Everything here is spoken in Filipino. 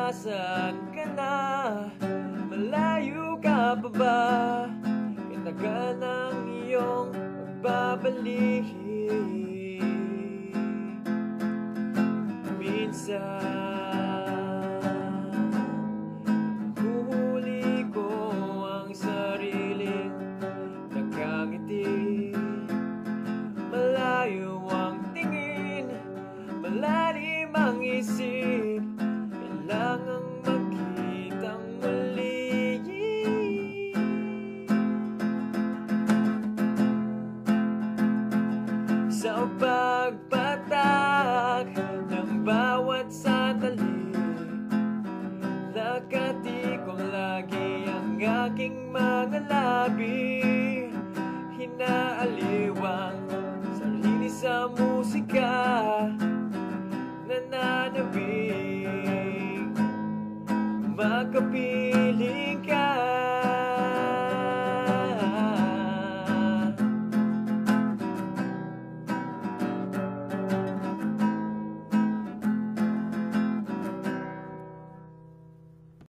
Nasaan ka na? Malayo ka pa ba? Itagal ng iyong pagbabalik. Minsan huhuli ko ang sariling nakangiti. Malayo ang tingin, malalim ang isip. Kailangang magkitang muli. Sa pagpatak ng bawat sandali, nakati ko lagi ang aking mga labi.